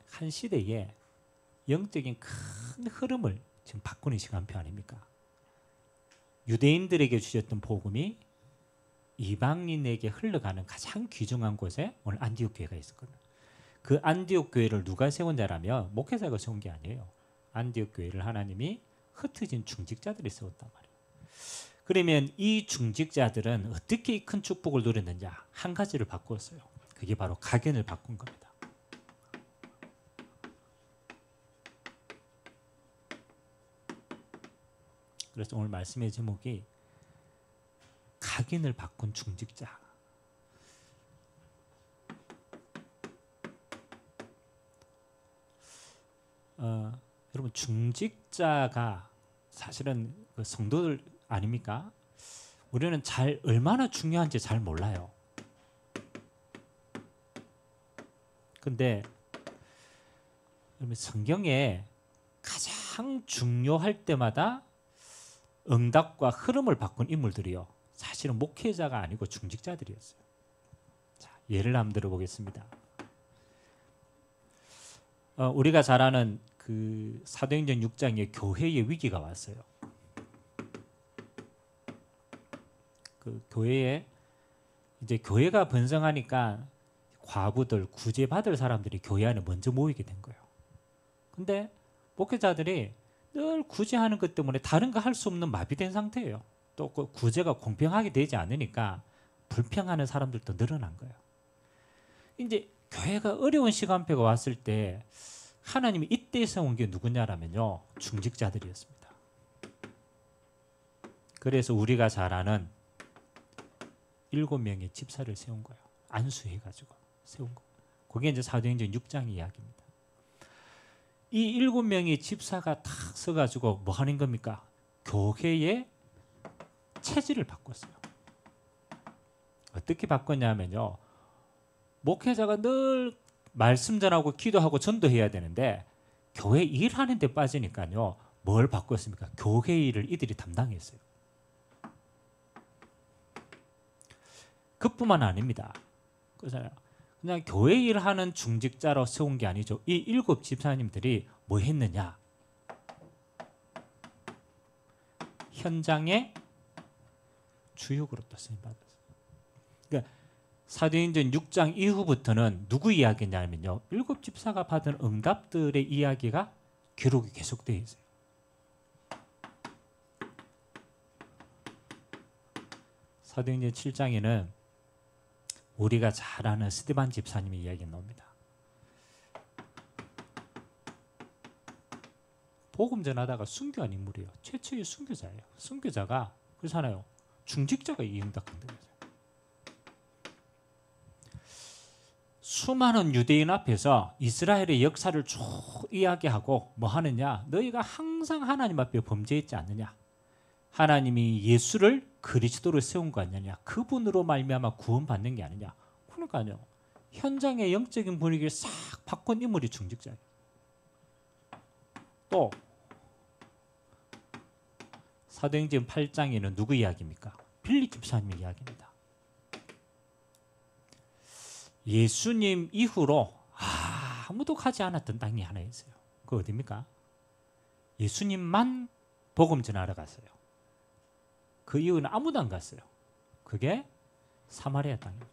한 시대에 영적인 큰 흐름을 지금 바꾸는 시간표 아닙니까? 유대인들에게 주셨던 복음이 이방인에게 흘러가는 가장 귀중한 곳에 오늘 안디옥 교회가 있었거든요. 그 안디옥 교회를 누가 세운 자라면 목회자가 세운 게 아니에요. 안디옥 교회를 하나님이 흩어진 중직자들이 세웠단 말이에요. 그러면 이 중직자들은 어떻게 이 큰 축복을 누렸느냐? 한 가지를 바꾸었어요. 그게 바로 각인을 바꾼 겁니다. 그래서 오늘 말씀의 제목이 각인을 바꾼 중직자. 여러분 중직자가 사실은 그 성도들 아닙니까? 우리는 얼마나 중요한지 잘 몰라요. 근데 성경에 가장 중요할 때마다 응답과 흐름을 바꾼 인물들이요. 사실은 목회자가 아니고 중직자들이었어요. 자, 예를 한번 들어보겠습니다. 우리가 잘 아는 그 사도행전 6장에 교회의 위기가 왔어요. 그 교회에 이제 교회가 번성하니까 과부들, 구제받을 사람들이 교회 안에 먼저 모이게 된 거예요. 근데 목회자들이 늘 구제하는 것 때문에 다른 거 할 수 없는 마비된 상태예요. 또 그 구제가 공평하게 되지 않으니까 불평하는 사람들도 늘어난 거예요. 이제 교회가 어려운 시간표가 왔을 때 하나님이 이때 세운 게 누구냐라면요, 중직자들이었습니다. 그래서 우리가 잘 아는 7명의 집사를 세운 거예요. 안수해가지고 세운 거. 그게 이제 사도행전 6장 이야기입니다. 이 7명의 집사가 탁 서가지고 뭐 하는 겁니까? 교회의 체질을 바꿨어요. 어떻게 바꿨냐면요, 목회자가 늘 말씀 전하고 기도하고 전도해야 되는데 교회 일하는 데 빠지니까요, 뭘 바꿨습니까? 교회 일을 이들이 담당했어요. 그뿐만 아닙니다. 그래서 그냥 교회 일하는 중직자로 세운 게 아니죠. 이 7 집사님들이 뭐 했느냐? 현장의 주역으로 또 쓰임받았어요. 그러니까 사도행전 6장 이후부터는 누구 이야기냐면요, 7 집사가 받은 응답들의 이야기가 기록이 계속되어 있어요. 사도행전 7장에는 우리가 잘 아는 스데반 집사님의 이야기가 나옵니다. 복음 전하다가 순교한 인물이에요. 최초의 순교자예요. 순교자가 그렇잖아요. 중직자가 이응답한 거예요. 수많은 유대인 앞에서 이스라엘의 역사를 쭉 이야기하고 뭐 하느냐? 너희가 항상 하나님 앞에 범죄했지 않느냐? 하나님이 예수를 그리스도로 세운 거 아니냐? 그분으로 말미암아 구원받는 게 아니냐? 그러니까요, 현장의 영적인 분위기를 싹 바꾼 인물이 중직자예요. 또 사도행전 8장에는 누구 이야기입니까? 빌립 집사님 이야기입니다. 예수님 이후로 아무도 가지 않았던 땅이 하나 있어요. 그거 어디입니까? 예수님만 복음 전하러 갔어요. 그 이후는 아무도 안 갔어요. 그게 사마리아 땅입니다.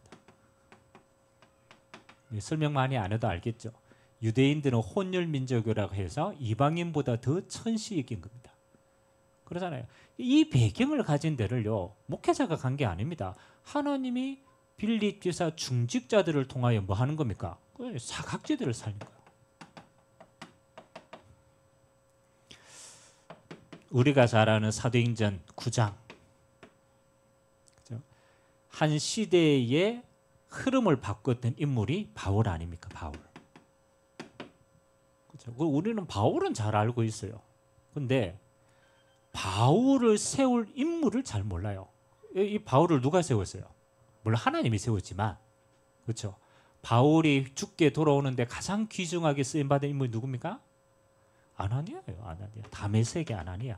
설명 많이 안 해도 알겠죠. 유대인들은 혼혈 민족이라고 해서 이방인보다 더 천시익인 겁니다. 그러잖아요. 이 배경을 가진 데를요, 목회자가 간 게 아닙니다. 하나님이 빌립 집사 중직자들을 통하여 뭐 하는 겁니까? 사각지대를 살린 거예요. 우리가 잘 아는 사도행전 9장, 한 시대의 흐름을 바꿨던 인물이 바울 아닙니까? 바울. 그렇죠? 우리는 바울은 잘 알고 있어요. 근데 바울을 세울 인물을 잘 몰라요. 이 바울을 누가 세웠어요? 물론 하나님이 세웠지만, 그렇죠? 바울이 죽게 돌아오는데 가장 귀중하게 쓰임받은 인물이 누굽니까? 아나니아예요. 아나니아. 다메섹의 아나니아.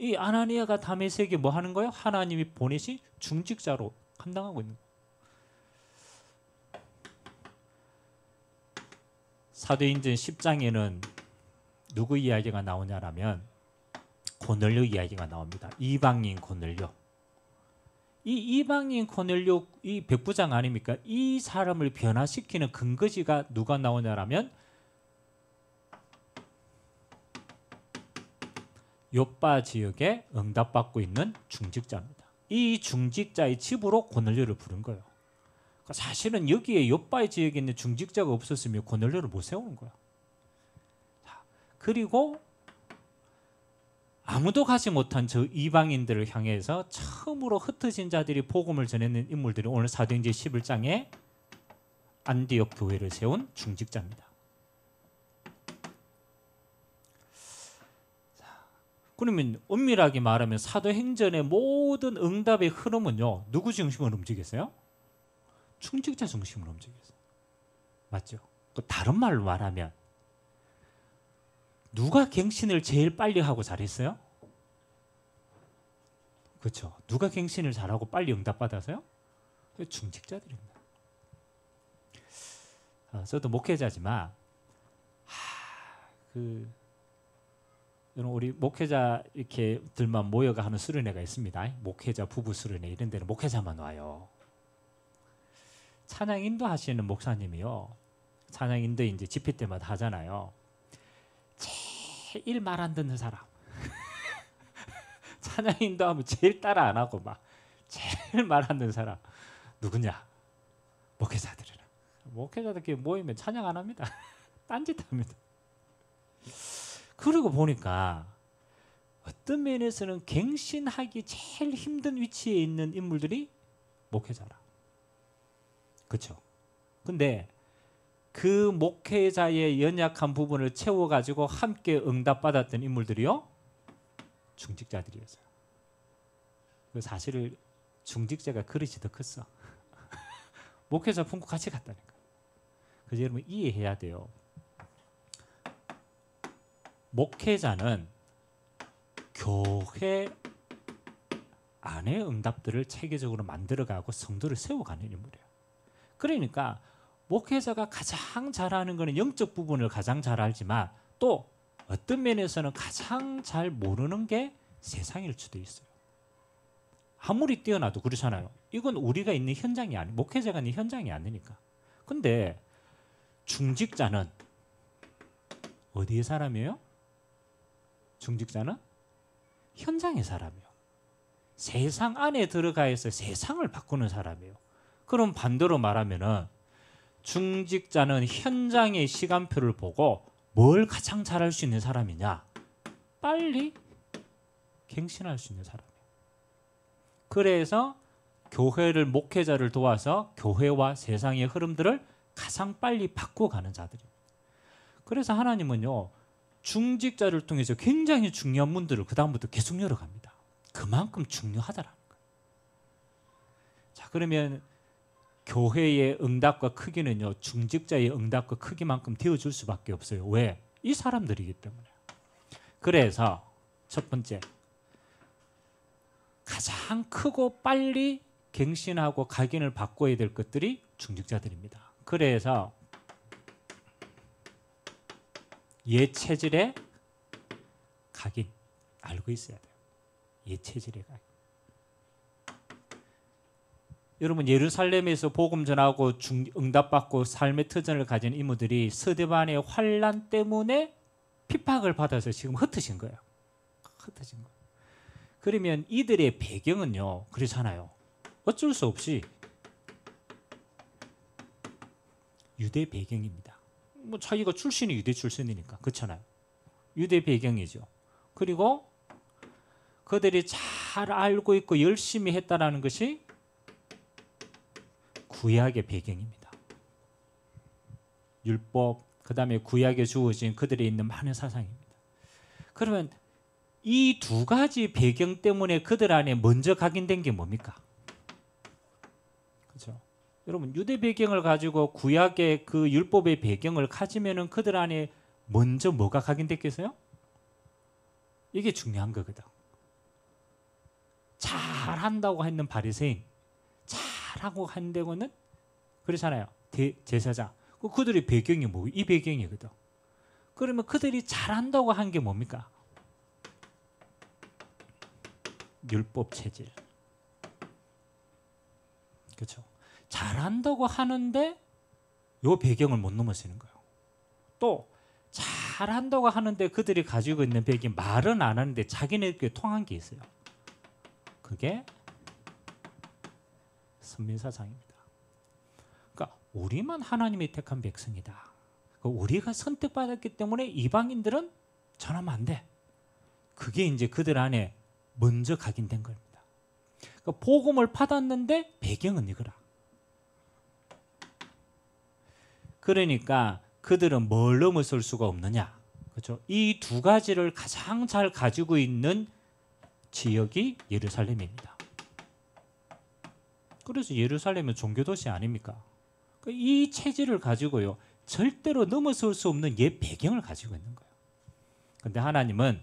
이 아나니아가 다메섹에 뭐 하는 거예요? 하나님이 보내신 중직자로 감당하고 있는 거예요. 사도행전 10장에는 누구 이야기가 나오냐라면 고넬료 이야기가 나옵니다. 이방인 고넬료. 이 이방인 고넬료 이 백부장 아닙니까? 이 사람을 변화시키는 근거지가 누가 나오냐라면 요빠 지역에 응답받고 있는 중직자입니다. 이 중직자의 집으로 고넬료를 부른 거예요. 그러니까 사실은 여기에 요빠 지역에 있는 중직자가 없었으면 고넬료를 못 세우는 거야. 그리고 아무도 가지 못한 저 이방인들을 향해서 처음으로 흩어진 자들이 복음을 전했는 인물들이 오늘 사도행전 11장에 안디옥 교회를 세운 중직자입니다. 그러면 엄밀하게 말하면 사도행전의 모든 응답의 흐름은요, 누구 중심으로 움직였어요? 중직자 중심으로 움직였어요. 맞죠? 또 다른 말로 말하면 누가 갱신을 제일 빨리 하고 잘했어요? 그렇죠. 누가 갱신을 잘하고 빨리 응답받아서요? 중직자들입니다. 저도 목회자지만 우리 목회자 이렇게들만 모여가 하는 수련회가 있습니다. 목회자 부부 수련회 이런 데는 목회자만 와요. 찬양 인도하시는 목사님이요. 찬양 인도 이제 집회 때마다 하잖아요. 제일 말 안 듣는 사람. 찬양 인도하면 제일 따라 안 하고 막 제일 말 안 듣는 사람 누구냐? 목회자들이라. 목회자들끼리 모이면 찬양 안 합니다. 딴짓합니다. 그러고 보니까 어떤 면에서는 갱신하기 제일 힘든 위치에 있는 인물들이 목회자라. 그렇죠? 근데 그 목회자의 연약한 부분을 채워가지고 함께 응답받았던 인물들이요, 중직자들이었어요. 사실 중직자가 그릇이 더 컸어. 목회자 품고 같이 갔다니까. 그래서 여러분 이해해야 돼요. 목회자는 교회 안의 응답들을 체계적으로 만들어가고 성도를 세워가는 인물이에요. 그러니까 목회자가 가장 잘하는 것은 영적 부분을 가장 잘 알지만 또 어떤 면에서는 가장 잘 모르는 게 세상일 수도 있어요. 아무리 뛰어나도 그렇잖아요. 이건 우리가 있는 현장이 아니, 목회자가 있는 현장이 아니니까. 근데 중직자는 어디의 사람이에요? 중직자는 현장의 사람이에요. 세상 안에 들어가서 세상을 바꾸는 사람이에요. 그럼 반대로 말하면은 중직자는 현장의 시간표를 보고 뭘 가장 잘할 수 있는 사람이냐? 빨리 갱신할 수 있는 사람이에요. 그래서 교회를 목회자를 도와서 교회와 세상의 흐름들을 가장 빨리 바꿔가는 자들이에요. 그래서 하나님은요, 중직자를 통해서 굉장히 중요한 문들을 그 다음부터 계속 열어갑니다. 그만큼 중요하다라는 거예요. 자, 그러면 교회의 응답과 크기는요, 중직자의 응답과 크기만큼 되어줄 수밖에 없어요. 왜? 이 사람들이기 때문에. 그래서 첫 번째, 가장 크고 빨리 갱신하고 각인을 바꿔야 될 것들이 중직자들입니다. 그래서 옛 체질의 각인 알고 있어야 돼요. 옛 체질의 각인. 여러분, 예루살렘에서 복음 전하고 응답받고 삶의 터전을 가진 인물들이 스데반의 환난 때문에 핍박을 받아서 지금 흩어진 거예요. 흩어진 거예요. 그러면 이들의 배경은요, 그렇잖아요. 어쩔 수 없이 유대 배경입니다. 뭐 자기가 출신이 유대 출신이니까 그렇잖아요. 유대 배경이죠. 그리고 그들이 잘 알고 있고 열심히 했다라는 것이 구약의 배경입니다. 율법, 그 다음에 구약에 주어진 그들에 있는 많은 사상입니다. 그러면 이 두 가지 배경 때문에 그들 안에 먼저 각인된 게 뭡니까? 그렇죠? 여러분, 유대 배경을 가지고 구약의 그 율법의 배경을 가지면은 그들 안에 먼저 뭐가 각인됐겠어요? 이게 중요한 거거든. 잘한다고 했는 바리새인, 잘하고 한다고는 그렇잖아요. 제사장. 그들의 배경이 뭐? 이 배경이거든. 그러면 그들이 잘한다고 한 게 뭡니까? 율법 체질. 그렇죠. 잘한다고 하는데 요 배경을 못 넘어서는 거예요. 또 잘한다고 하는데 그들이 가지고 있는 배경이 말은 안 하는데 자기네들끼리 통한 게 있어요. 그게 선민사상입니다. 그러니까 우리만 하나님이 택한 백성이다. 우리가 선택받았기 때문에 이방인들은 전하면 안 돼. 그게 이제 그들 안에 먼저 각인된 겁니다. 그러니까 복음을 받았는데 배경은 이거라. 그러니까 그들은 뭘 넘어설 수가 없느냐. 그렇죠? 이 두 가지를 가장 잘 가지고 있는 지역이 예루살렘입니다. 그래서 예루살렘은 종교도시 아닙니까? 이 체질을 가지고요. 절대로 넘어설 수 없는 옛 배경을 가지고 있는 거예요. 그런데 하나님은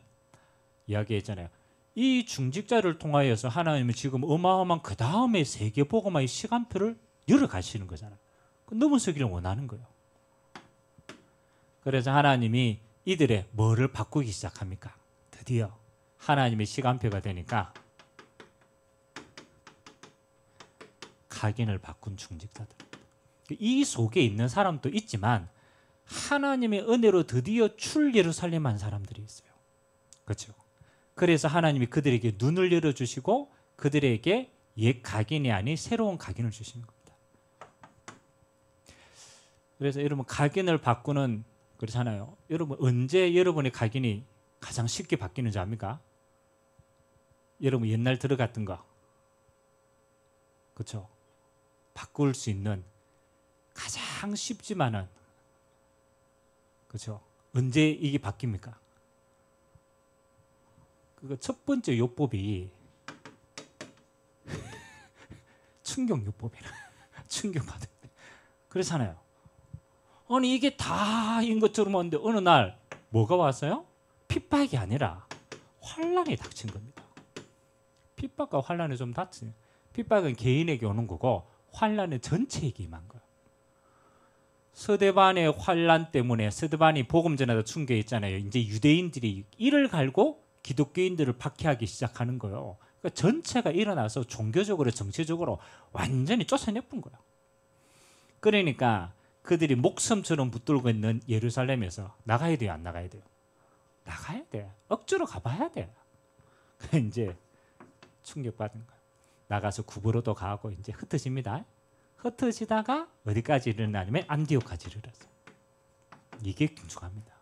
이야기했잖아요. 이 중직자를 통하여서 하나님은 지금 어마어마한 그 다음에 세계복음화의 시간표를 열어가시는 거잖아요. 넘어서기를 원하는 거예요. 그래서 하나님이 이들의 뭐를 바꾸기 시작합니까? 드디어 하나님의 시간표가 되니까 각인을 바꾼 중직자들. 이 속에 있는 사람도 있지만 하나님의 은혜로 드디어 출 예루살렘한 사람들이 있어요. 그렇죠? 그래서 하나님이 그들에게 눈을 열어주시고 그들에게 옛 각인이 아닌 새로운 각인을 주시는 겁니다. 그래서 여러분 각인을 바꾸는 그렇잖아요. 여러분 언제 여러분의 각인이 가장 쉽게 바뀌는 줄 압니까? 여러분 옛날 들어갔던 거 그렇죠? 바꿀 수 있는 가장 쉽지만은 그렇죠? 언제 이게 바뀝니까? 그 첫 번째 요법이 충격요법이라 충격받은 그렇잖아요. 아니 이게 다인 것처럼 왔는데 어느 날 뭐가 왔어요? 핍박이 아니라 환란이 닥친 겁니다. 핍박과 환란이 좀 닥친. 핍박은 개인에게 오는 거고 환란은 전체에게 임한 거예요. 스데반의 환란 때문에 스데반이 복음 전하다 충격했잖아요. 이제 유대인들이 이를 갈고 기독교인들을 박해하기 시작하는 거예요. 그러니까 전체가 일어나서 종교적으로 정치적으로 완전히 쫓아내쁜 거예요. 그러니까 그들이 목숨처럼 붙들고 있는 예루살렘에서 나가야 돼요, 안 나가야 돼요? 나가야 돼. 억지로 가봐야 돼. 이제 충격받은 거예요. 나가서 구부로도 가고 이제 흩어집니다. 흩어지다가 어디까지 일어나냐면 안디옥까지 이르렀어요. 이게 중요합니다.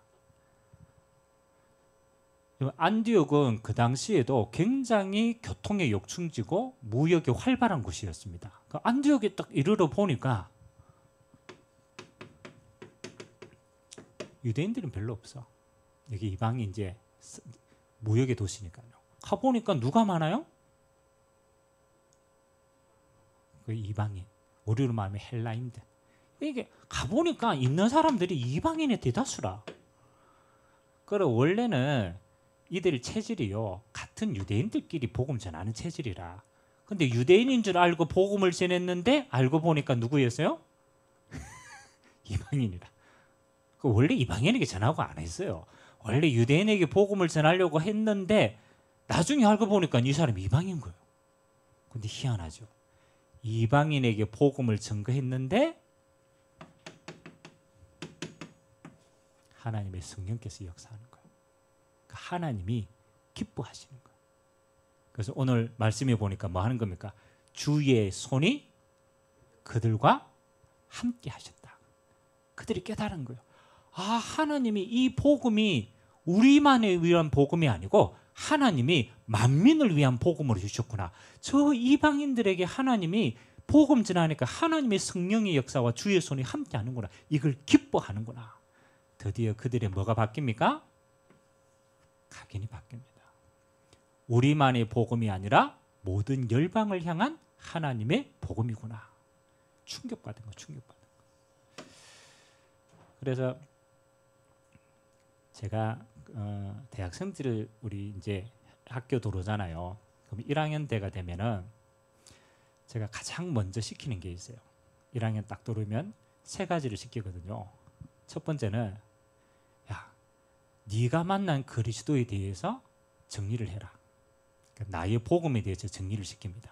안디옥은 그 당시에도 굉장히 교통의 요충지고 무역이 활발한 곳이었습니다. 안디옥에 딱 이르러 보니까 유대인들은 별로 없어. 여기 이방이 이제 무역의 도시니까요. 가보니까 누가 많아요? 그 이방인. 우리로 말하면 헬라인들. 이게 가보니까 있는 사람들이 이방인의 대다수라. 그래 원래는 이들 체질이요. 같은 유대인들끼리 복음 전하는 체질이라. 근데 유대인인 줄 알고 복음을 전했는데 알고 보니까 누구였어요? 이방인이라. 원래 이방인에게 전하고 안 했어요. 원래 유대인에게 복음을 전하려고 했는데 나중에 알고 보니까 이 사람이 이방인 거예요. 근데 희한하죠. 이방인에게 복음을 전거했는데 하나님의 성령께서 역사하는 거예요. 하나님이 기뻐하시는 거예요. 그래서 오늘 말씀해 보니까 뭐 하는 겁니까? 주의 손이 그들과 함께 하셨다. 그들이 깨달은 거예요. 아, 하나님이 이 복음이 우리만을 위한 복음이 아니고 하나님이 만민을 위한 복음으로 주셨구나. 저 이방인들에게 하나님이 복음 전하니까 하나님의 성령의 역사와 주의 손이 함께 하는구나. 이걸 기뻐하는구나. 드디어 그들의 뭐가 바뀝니까? 각인이 바뀝니다. 우리만의 복음이 아니라 모든 열방을 향한 하나님의 복음이구나. 충격받은 거, 충격받은 거. 그래서 제가 대학생들을 우리 이제 학교 들어오잖아요. 그럼 1학년 때가 되면은 제가 가장 먼저 시키는 게 있어요. 1학년 딱 들어오면 세 가지를 시키거든요. 첫 번째는 야, 네가 만난 그리스도에 대해서 정리를 해라. 그러니까 나의 복음에 대해서 정리를 시킵니다.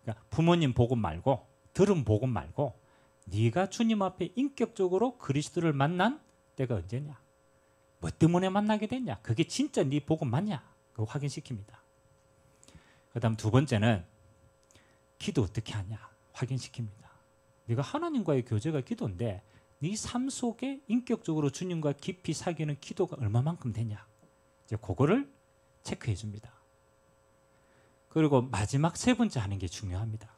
그러니까 부모님 복음 말고 들은 복음 말고 네가 주님 앞에 인격적으로 그리스도를 만난 때가 언제냐? 뭐 때문에 만나게 됐냐? 그게 진짜 네 복음 맞냐? 그거 확인시킵니다. 그 다음 두 번째는 기도 어떻게 하냐? 확인시킵니다. 네가 하나님과의 교제가 기도인데 네 삶 속에 인격적으로 주님과 깊이 사귀는 기도가 얼마만큼 되냐? 이제 그거를 체크해 줍니다. 그리고 마지막 세 번째 하는 게 중요합니다.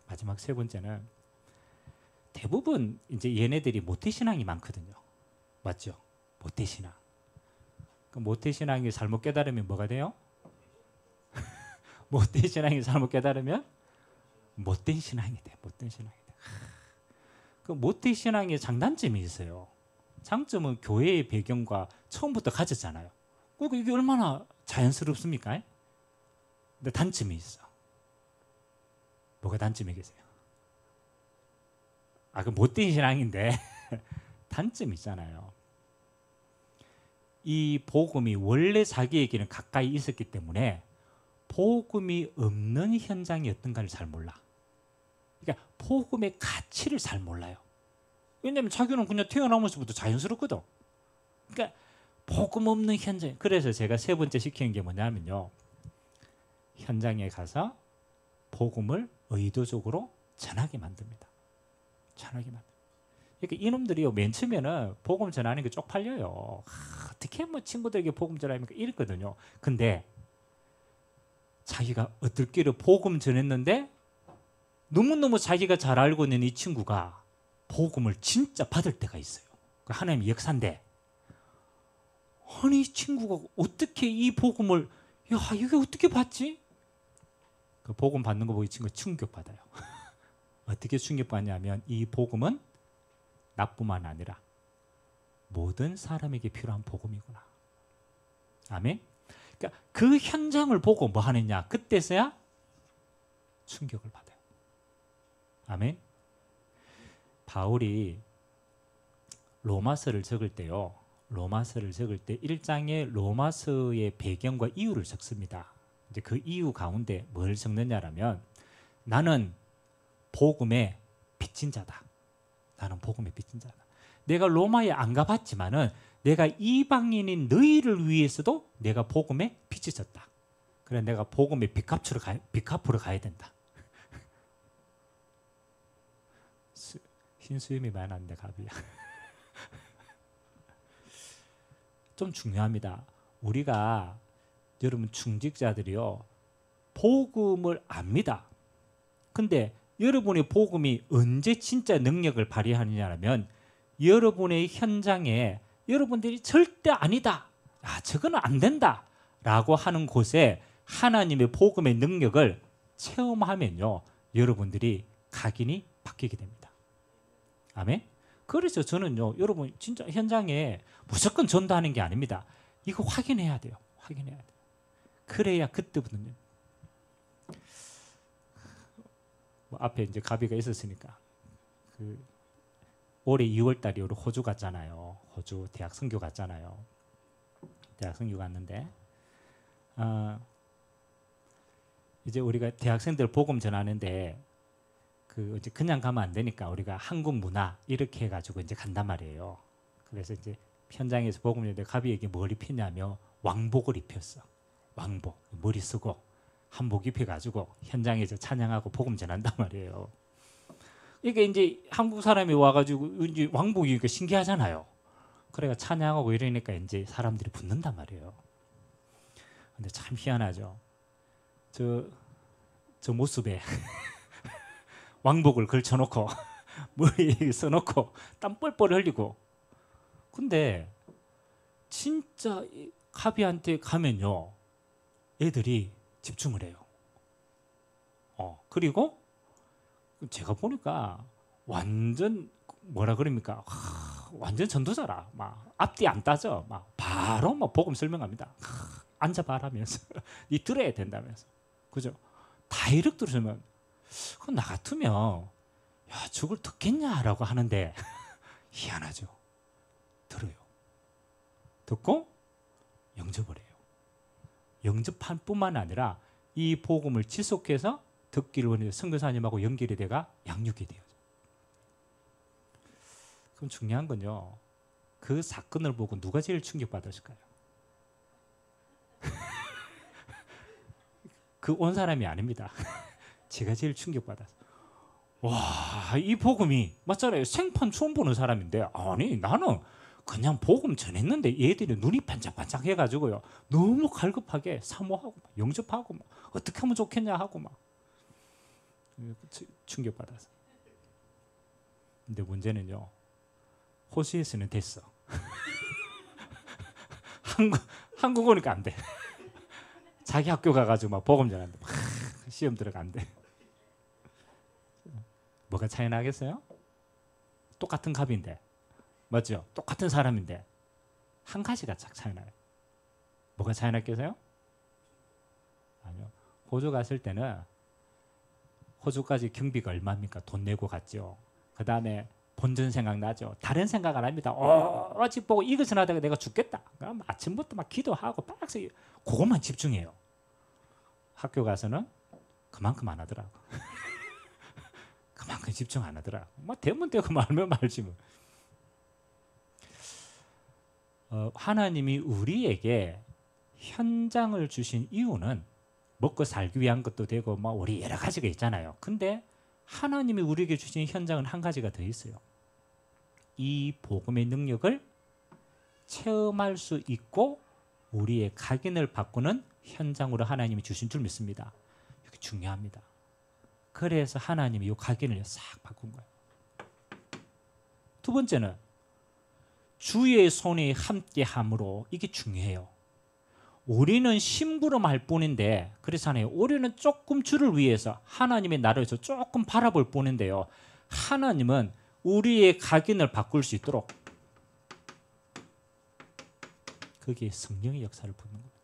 마지막 세 번째는 대부분 이제 얘네들이 모태신앙이 많거든요. 맞죠? 모태신앙. 그 모태신앙이 잘못 깨달으면 뭐가 돼요? 모태신앙이 잘못 깨달으면 못된 신앙이 돼. 못된 신앙이 돼. 그 모태신앙의 장단점이 있어요. 장점은 교회의 배경과 처음부터 가졌잖아요. 그러니까 이게 얼마나 자연스럽습니까? 근데 단점이 있어. 뭐가 단점이겠어요? 그 못된 신앙인데 단점이 있잖아요. 이 복음이 원래 자기에게는 가까이 있었기 때문에 복음이 없는 현장이 어떤가를 잘 몰라. 그러니까 복음의 가치를 잘 몰라요. 왜냐하면 자기는 그냥 태어나면서부터 자연스럽거든. 그러니까 복음 없는 현장. 그래서 제가 세 번째 시키는 게 뭐냐면요. 현장에 가서 복음을 의도적으로 전하게 만듭니다. 전하게 만듭니다. 그러니까 이놈들이요, 맨 처음에는 복음 전하는 게 쪽팔려요. 어떻게 뭐 친구들에게 복음 전합니까? 이랬거든요. 근데 자기가 어떻게를 복음 전했는데 너무너무 자기가 잘 알고 있는 이 친구가 복음을 진짜 받을 때가 있어요. 하나님의 역사인데 아니 이 친구가 어떻게 이 복음을 이게 어떻게 받지? 그 복음 받는 거 보고 이 친구가 충격받아요. 어떻게 충격받냐면 이 복음은 나뿐만 아니라 모든 사람에게 필요한 복음이구나. 아멘. 그러니까 그 현장을 보고 뭐 하느냐? 그때서야 충격을 받아요. 아멘. 바울이 로마서를 적을 때요. 로마서를 적을 때 1장에 로마서의 배경과 이유를 적습니다. 이제 그 이유 가운데 뭘 적느냐라면 나는 복음의 빚진 자다. 나는 복음의 빚진 자다. 내가 로마에 안 가봤지만은 내가 이방인인 너희를 위해서도 내가 복음에 빚이 졌다. 그래 내가 복음의 빚갚으러 가야 된다. 흰수염이 많이 났는데 갑이야. 좀 중요합니다. 우리가 여러분 중직자들이요 복음을 압니다. 근데 여러분의 복음이 언제 진짜 능력을 발휘하느냐면 여러분의 현장에 여러분들이 절대 아니다. 저거는 안 된다. 라고 하는 곳에 하나님의 복음의 능력을 체험하면요. 여러분들이 각인이 바뀌게 됩니다. 아멘? 그래서 저는요. 여러분 진짜 현장에 무조건 전도하는 게 아닙니다. 이거 확인해야 돼요. 확인해야 돼요. 그래야 그때부터는 앞에 이제 가비가 있었으니까 올해 2월 달에 우리 호주 갔잖아요. 호주 대학 선교 갔잖아요. 대학 선교 갔는데 이제 우리가 대학생들 복음 전하는데 이제 그냥 가면 안 되니까 우리가 한국 문화 이렇게 해가지고 이제 간단 말이에요. 그래서 이제 현장에서 복음 전하는데 가비에게 뭘 입혔냐면 왕복을 입혔어. 왕복 머리 쓰고 한복 입혀가지고 현장에서 찬양하고 복음 전한단 말이에요. 이게 이제 한국 사람이 와가지고 이제 왕복이니까 신기하잖아요. 그래가 찬양하고 이러니까 이제 사람들이 붙는단 말이에요. 근데 참 희한하죠. 저 모습에 왕복을 걸쳐놓고 머리 써놓고 땀 뻘뻘 흘리고. 근데 진짜 카비한테 가면요, 애들이 집중을 해요. 그리고 제가 보니까 완전 뭐라 그럽니까? 완전 전도자라. 막 앞뒤 안 따져. 막 바로 막 복음 설명합니다. 앉아봐라면서 니 들어야 된다면서. 그죠? 다이렉트로 설명. 나 같으면 야, 저걸 듣겠냐라고 하는데 희한하죠. 들어요. 듣고 영접을 해요. 영접한 뿐만 아니라 이 복음을 지속해서 듣기를 원해서 선교사님하고 연결이 돼가 양육이 돼요. 그럼 중요한 건요, 그 사건을 보고 누가 제일 충격받았을까요? 그 온 사람이 아닙니다. 제가 제일 충격받았어요. 와, 이 복음이 맞잖아요. 생판 처음 보는 사람인데, 아니 나는 그냥 복음 전했는데 얘들이 눈이 반짝반짝 해가지고요, 너무 갈급하게 사모하고 막 영접하고 막 어떻게 하면 좋겠냐 하고 막 충격받았어요. 근데 문제는요, 호수에서는 됐어. 한국 오니까 안 돼. 자기 학교 가가지고 막 복음 전하는데 막 시험 들어간대. 뭐가 차이 나겠어요? 똑같은 값인데, 맞죠? 똑같은 사람인데 한 가지가 차이 나요. 뭐가 차이 났겠어요? 아니요. 호주 갔을 때는 호주까지 경비가 얼마입니까? 돈 내고 갔죠. 그 다음에 본전 생각나죠. 다른 생각 안 합니다. 집 보고 이것을 하다가 내가 죽겠다. 그럼 아침부터 막 기도하고 빡세, 그것만 집중해요. 학교 가서는 그만큼 안 하더라고. 그만큼 집중 안 하더라. 뭐 되면 되고 말면 말지 뭐. 하나님이 우리에게 현장을 주신 이유는 먹고 살기 위한 것도 되고 뭐 우리 여러 가지가 있잖아요. 근데 하나님이 우리에게 주신 현장은 한 가지가 더 있어요. 이 복음의 능력을 체험할 수 있고 우리의 각인을 바꾸는 현장으로 하나님이 주신 줄 믿습니다. 이게 중요합니다. 그래서 하나님이 이 각인을 싹 바꾼 거예요. 두 번째는 주의 손이 함께함으로, 이게 중요해요. 우리는 심부름할 뿐인데, 그렇잖아요. 우리는 조금 주를 위해서 하나님의 나라에서 조금 바라볼 뿐인데요, 하나님은 우리의 각인을 바꿀 수 있도록 그게 성령의 역사를 부는 겁니다.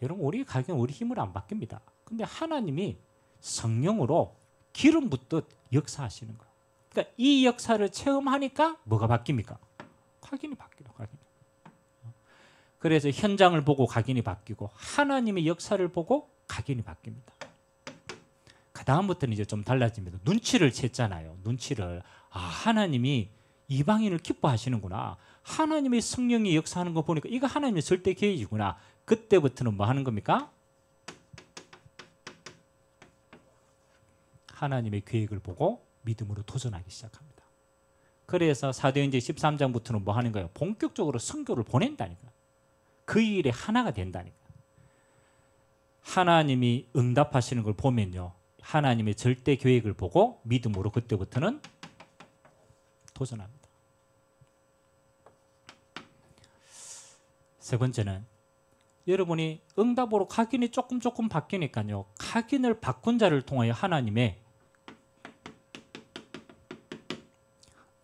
여러분, 우리의 각인은 우리 힘으로 안 바뀝니다. 근데 하나님이 성령으로 기름 붓듯 역사하시는 거예요. 그러니까 이 역사를 체험하니까 뭐가 바뀝니까? 각인이 바뀌어요. 각인. 그래서 현장을 보고 각인이 바뀌고 하나님의 역사를 보고 각인이 바뀝니다. 그 다음부터는 이제 좀 달라집니다. 눈치를 챘잖아요. 눈치를. 아, 하나님이 이방인을 기뻐하시는구나. 하나님의 성령이 역사하는 거 보니까 이거 하나님의 절대 계획이구나. 그때부터는 뭐 하는 겁니까? 하나님의 계획을 보고 믿음으로 도전하기 시작합니다. 그래서 사도행전 13장부터는 뭐 하는 거예요? 본격적으로 선교를 보낸다니까. 그 일에 하나가 된다니까. 하나님이 응답하시는 걸 보면요, 하나님의 절대 계획을 보고 믿음으로 그때부터는 도전합니다. 세 번째는 여러분이 응답으로 각인이 조금 바뀌니까요, 각인을 바꾼 자를 통하여 하나님의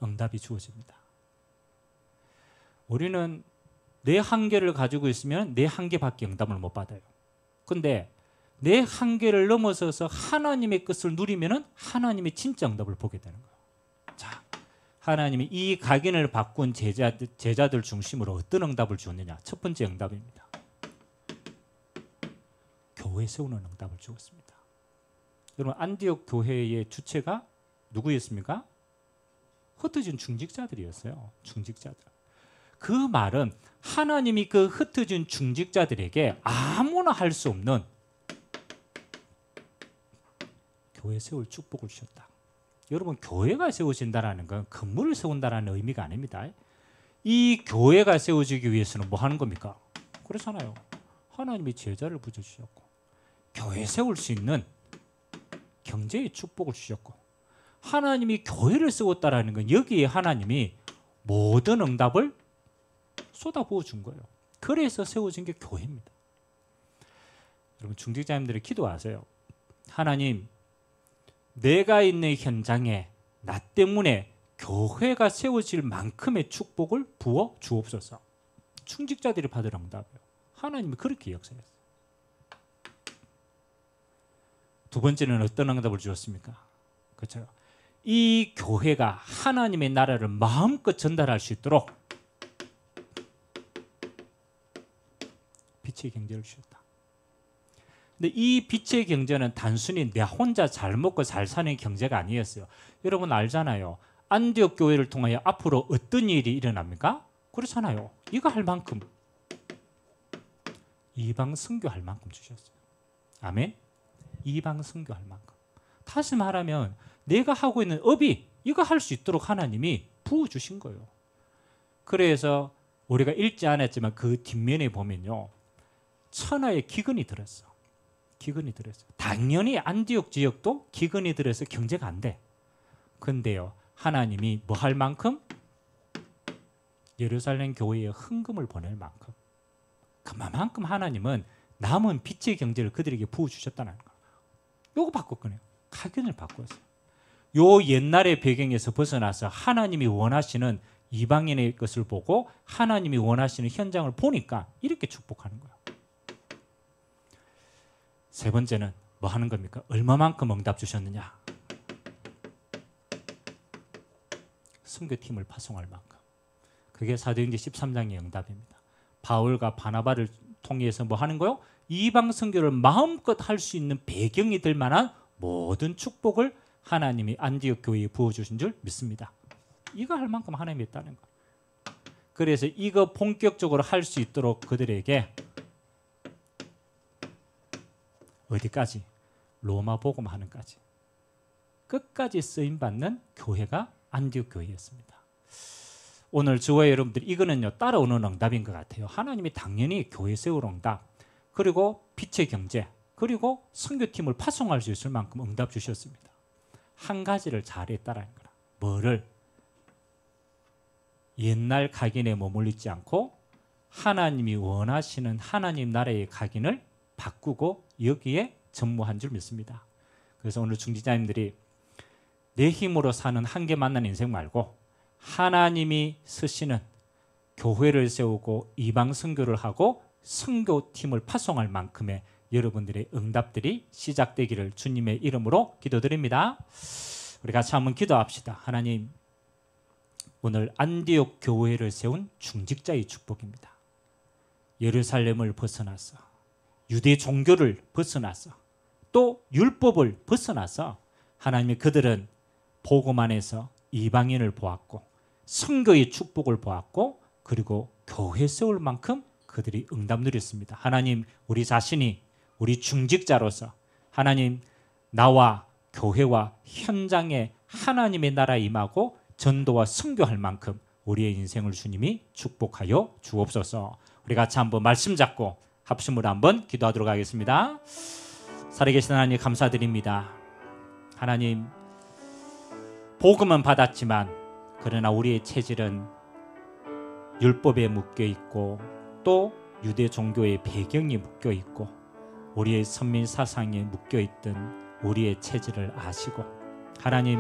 응답이 주어집니다. 우리는 내 한계를 가지고 있으면 내 한계밖에 응답을 못 받아요. 근데 내 한계를 넘어서서 하나님의 것을 누리면 하나님의 진짜 응답을 보게 되는 거예요. 자, 하나님이 이 각인을 바꾼 제자들 중심으로 어떤 응답을 주었느냐? 첫 번째 응답입니다. 교회 세우는 응답을 주었습니다. 여러분, 안디옥 교회의 주체가 누구였습니까? 흩어진 중직자들이었어요. 중직자들. 그 말은 하나님이 그 흩어진 중직자들에게 아무나 할 수 없는 교회 세울 축복을 주셨다. 여러분, 교회가 세워진다는 건 건물을 세운다는 의미가 아닙니다. 이 교회가 세워지기 위해서는 뭐 하는 겁니까? 그렇잖아요. 하나님이 제자를 붙여주셨고 교회 세울 수 있는 경제의 축복을 주셨고, 하나님이 교회를 세웠다라는 건 여기에 하나님이 모든 응답을 쏟아부어 준 거예요. 그래서 세워진 게 교회입니다. 여러분, 중직자님들이 기도하세요. 하나님, 내가 있는 현장에 나 때문에 교회가 세워질 만큼의 축복을 부어 주옵소서. 중직자들이 받을 응답이에요. 하나님이 그렇게 역사했어요. 두 번째는 어떤 응답을 주었습니까? 그렇죠. 이 교회가 하나님의 나라를 마음껏 전달할 수 있도록 빛의 경제를 주셨다. 근데 이 빛의 경제는 단순히 내 혼자 잘 먹고 잘 사는 경제가 아니었어요. 여러분 알잖아요. 안디옥 교회를 통하여 앞으로 어떤 일이 일어납니까? 그렇잖아요. 이거 할 만큼 이방 선교할 만큼 주셨어요. 아멘. 이방 선교할 만큼. 다시 말하면 내가 하고 있는 업이 이거 할 수 있도록 하나님이 부어주신 거예요. 그래서 우리가 읽지 않았지만 그 뒷면에 보면요, 천하의 기근이 들었어. 기근이 들었어. 당연히 안디옥 지역도 기근이 들어서 경제가 안 돼. 근데요, 하나님이 뭐 할 만큼? 예루살렘 교회에 헌금을 보낼 만큼. 그만큼 하나님은 남은 빛의 경제를 그들에게 부어주셨다는 거예요. 요거 바꿨거든요. 가견을 바꿨어요. 요 옛날의 배경에서 벗어나서 하나님이 원하시는 이방인의 것을 보고 하나님이 원하시는 현장을 보니까 이렇게 축복하는 거예요. 세 번째는 뭐 하는 겁니까? 얼마만큼 응답 주셨느냐? 선교팀을 파송할 만큼. 그게 사도행전 13장의 응답입니다. 바울과 바나바를 통해서 뭐 하는 거요? 이방 선교를 마음껏 할 수 있는 배경이 될 만한 모든 축복을 하나님이 안디옥 교회에 부어주신 줄 믿습니다. 이거 할 만큼 하나님이 있다는 거예요. 그래서 이거 본격적으로 할 수 있도록 그들에게 어디까지? 로마 복음 하는까지 끝까지 쓰임받는 교회가 안디옥 교회였습니다. 오늘 저와 여러분들 이거는요, 따라오는 응답인 것 같아요. 하나님이 당연히 교회 세울 응답, 그리고 빛의 경제, 그리고 선교팀을 파송할 수 있을 만큼 응답 주셨습니다. 한 가지를 잘했다라는 거라. 뭐를? 옛날 각인에 머물리지 않고 하나님이 원하시는 하나님 나라의 각인을 바꾸고 여기에 전무한 줄 믿습니다. 그래서 오늘 중직자님들이 내 힘으로 사는 한계 만난 인생 말고 하나님이 쓰시는 교회를 세우고 이방 선교를 하고 선교팀을 파송할 만큼의 여러분들의 응답들이 시작되기를 주님의 이름으로 기도드립니다. 우리 같이 한번 기도합시다. 하나님, 오늘 안디옥 교회를 세운 중직자의 축복입니다. 예루살렘을 벗어나서 유대 종교를 벗어나서 또 율법을 벗어나서 하나님이 그들은 복음 안에서 이방인을 보았고 선교의 축복을 보았고 그리고 교회 세울 만큼 그들이 응답 누렸습니다. 하나님, 우리 자신이 우리 중직자로서 하나님 나와 교회와 현장에 하나님의 나라 임하고 전도와 선교할 만큼 우리의 인생을 주님이 축복하여 주옵소서. 우리 같이 한번 말씀 잡고 합심으로 한번 기도하도록 하겠습니다. 살아계신 하나님 감사드립니다. 하나님, 복음은 받았지만 그러나 우리의 체질은 율법에 묶여 있고 또 유대 종교의 배경이 묶여 있고 우리의 선민 사상에 묶여 있던 우리의 체질을 아시고 하나님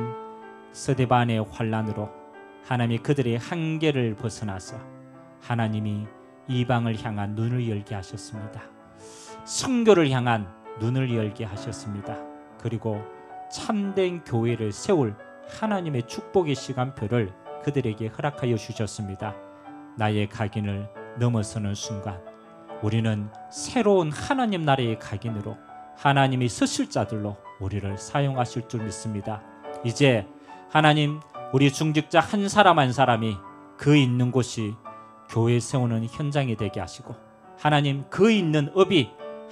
스데반의 환난으로 하나님이 그들의 한계를 벗어나서 하나님이 이방을 향한 눈을 열게 하셨습니다. 선교를 향한 눈을 열게 하셨습니다. 그리고 참된 교회를 세울 하나님의 축복의 시간표를 그들에게 허락하여 주셨습니다. 나의 각인을 넘어서는 순간 우리는 새로운 하나님 나라의 각인으로 하나님이 쓰실 자들로 우리를 사용하실 줄 믿습니다. 이제 하나님, 우리 중직자 한 사람 한 사람이 그 있는 곳이 교회 세우는 현장이 되게 하시고 하나님, 그 있는 업이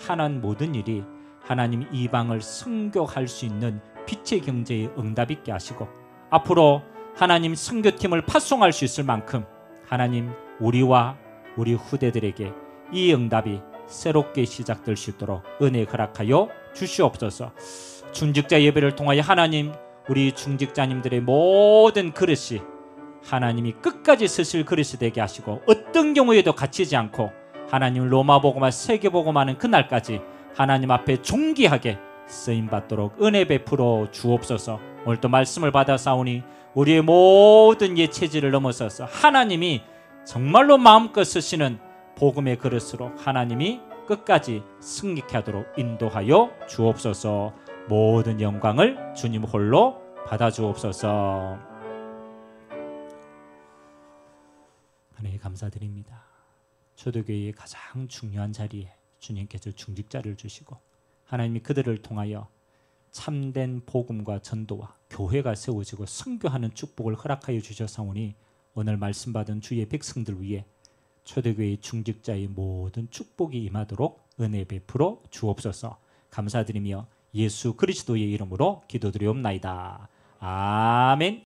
하는 모든 일이 하나님 이방을 선교할 수 있는 빛의 경제의 응답 있게 하시고 앞으로 하나님 선교팀을 파송할 수 있을 만큼 하나님 우리와 우리 후대들에게 이 응답이 새롭게 시작될 수 있도록 은혜 허락하여 주시옵소서. 중직자 예배를 통하여 하나님 우리 중직자님들의 모든 그릇이 하나님이 끝까지 쓰실 그릇이 되게 하시고 어떤 경우에도 갇히지 않고 하나님 로마복음과 세계복음하는 그날까지 하나님 앞에 존귀하게 쓰임받도록 은혜 베풀어 주옵소서. 오늘도 말씀을 받아 싸우니 우리의 모든 예체질을 넘어서서 하나님이 정말로 마음껏 쓰시는 복음의 그릇으로 하나님이 끝까지 승리케 하도록 인도하여 주옵소서. 모든 영광을 주님 홀로 받아주옵소서. 하나님 감사드립니다. 초대교회의 가장 중요한 자리에 주님께서 중직자를 주시고 하나님이 그들을 통하여 참된 복음과 전도와 교회가 세워지고 선교하는 축복을 허락하여 주셨사오니 오늘 말씀받은 주의 백성들 위해 초대교회의 중직자의 모든 축복이 임하도록 은혜 베풀어 주옵소서. 감사드리며 예수 그리스도의 이름으로 기도드리옵나이다. 아멘.